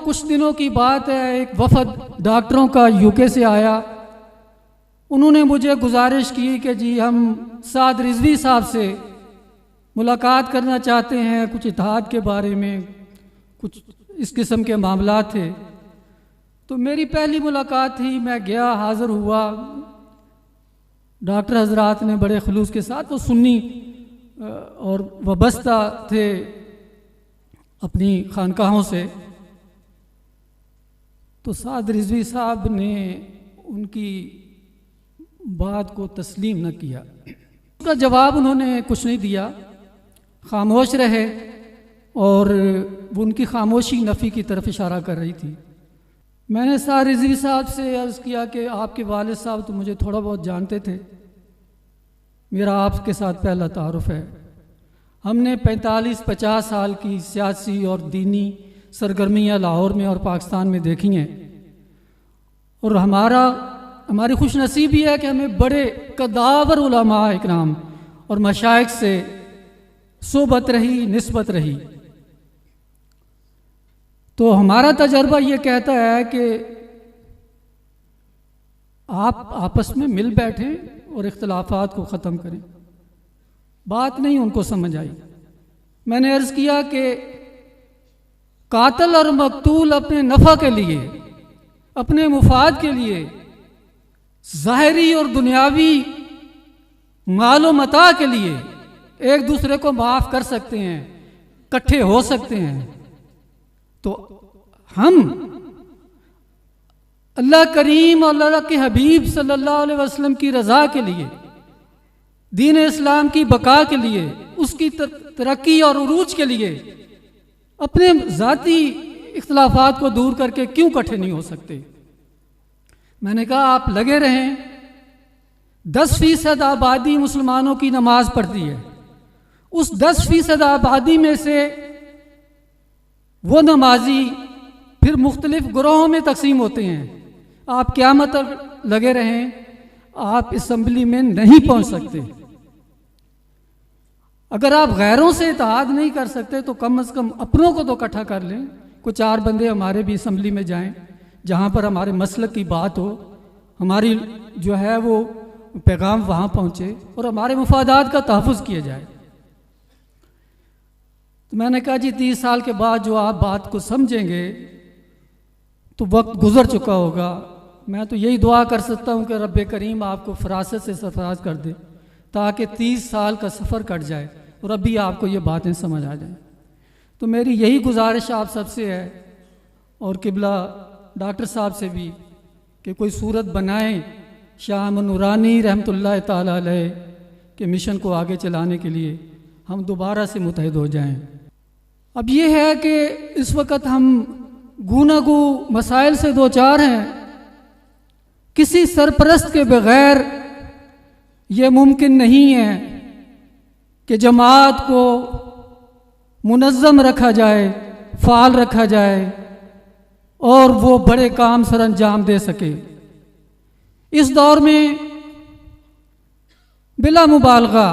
کچھ دنوں کی بات ہے، ایک وفد ڈاکٹروں کا UK سے آیا. انہوں نے مجھے گزارش کی کہ جی ہم سعد رضوی صاحب سے ملاقات کرنا چاہتے ہیں، کچھ اتحاد کے بارے میں، کچھ اس قسم کے معاملات تھے. تو میری پہلی ملاقات تھی، میں گیا، حاضر ہوا. ڈاکٹر حضرات نے بڑے خلوص کے ساتھ، وہ سنی اور وابستہ تھے اپنی خانقاہوں سے. تو سعد رضوی صاحب نے ان کی بات کو تسلیم نہ کیا. اس کا جواب انہوں نے کچھ نہیں دیا، خاموش رہے، اور وہ ان کی خاموشی نفی کی طرف اشارہ کر رہی تھی. میں نے سعد رضوی صاحب سے عرض کیا کہ آپ کے والد صاحب تو مجھے تھوڑا بہت جانتے تھے، میرا آپ کے ساتھ پہلا تعارف ہے. ہم نے 45-50 سال کی سیاسی اور دینی سرگرمیاں لاہور میں اور پاکستان میں دیکھی ہیں، اور ہماری خوش نصیبی ہے کہ ہمیں بڑے قداور علماء اکرام اور مشائخ سے صحبت رہی، نسبت رہی. تو ہمارا تجربہ یہ کہتا ہے کہ آپ آپس میں مل بیٹھیں اور اختلافات کو ختم کریں. بات نہیں ان کو سمجھ آئی. میں نے عرض کیا کہ قاتل اور مقتول اپنے نفع کے لیے، اپنے مفاد کے لیے، ظاہری اور دنیاوی مال و متاع کے لیے ایک دوسرے کو معاف کر سکتے ہیں، اکٹھے ہو سکتے ہیں. تو ہم اللہ کریم اور اللہ کے حبیب صلی اللہ علیہ وسلم کی رضا کے لیے، دین اسلام کی بقا کے لیے، اس کی ترقی اور عروج کے لیے اپنے ذاتی اختلافات کو دور کر کے کیوں اکٹھے نہیں ہو سکتے؟ میں نے کہا آپ لگے رہیں. 10% آبادی مسلمانوں کی نماز پڑھتی ہے. اس 10% آبادی میں سے وہ نمازی پھر مختلف گروہوں میں تقسیم ہوتے ہیں. آپ قیامت تک لگے رہیں، آپ اسمبلی میں نہیں پہنچ سکتے. اگر آپ غیروں سے اتحاد نہیں کر سکتے تو کم از کم اپنوں کو تو اکٹھا کر لیں. کچھ 4 بندے ہمارے بھی اسمبلی میں جائیں جہاں پر ہمارے مسلک کی بات ہو، ہماری جو ہے وہ پیغام وہاں پہنچے اور ہمارے مفادات کا تحفظ کیا جائے. تو میں نے کہا جی 30 سال کے بعد جو آپ بات کو سمجھیں گے تو وقت گزر چکا ہوگا. میں تو یہی دعا کر سکتا ہوں کہ رب کریم آپ کو فراست سے سرفراز کر دے تاکہ 30 سال کا سفر کٹ جائے اور ابھی آپ کو یہ باتیں سمجھ آ جائیں. تو میری یہی گزارش آپ سب سے ہے اور قبلہ ڈاکٹر صاحب سے بھی کہ کوئی صورت بنائیں شاہ احمد نورانی رحمۃ اللہ تعالی علیہ کے مشن کو آگے چلانے کے لیے ہم دوبارہ سے متحد ہو جائیں. اب یہ ہے کہ اس وقت ہم گوناگو مسائل سے دوچار ہیں. کسی سرپرست کے بغیر یہ ممکن نہیں ہے کہ جماعت کو منظم رکھا جائے، فعال رکھا جائے اور وہ بڑے کام سر انجام دے سکے. اس دور میں بلا مبالغہ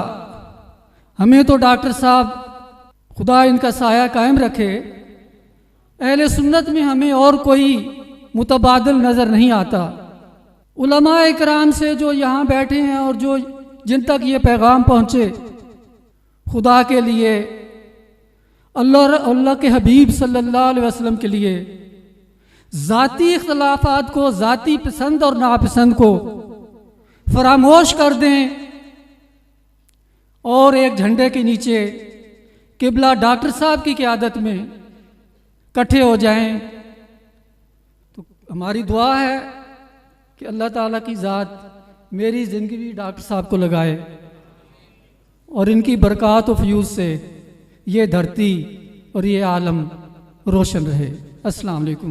ہمیں تو ڈاکٹر صاحب خدا ان کا سایہ قائم رکھے، اہل سنت میں ہمیں اور کوئی متبادل نظر نہیں آتا. علماء اکرام سے جو یہاں بیٹھے ہیں اور جن تک یہ پیغام پہنچے، خدا کے لیے، اللہ کے حبیب صلی اللہ علیہ وسلم کے لیے ذاتی اختلافات کو، ذاتی پسند اور ناپسند کو فراموش کر دیں اور ایک جھنڈے کے نیچے قبلہ ڈاکٹر صاحب کی قیادت میں اکٹھے ہو جائیں. تو ہماری دعا ہے کہ اللہ تعالیٰ کی ذات میری زندگی بھی ڈاکٹر صاحب کو لگائے اور ان کی برکات و فیوز سے یہ دھرتی اور یہ عالم روشن رہے. السلام علیکم.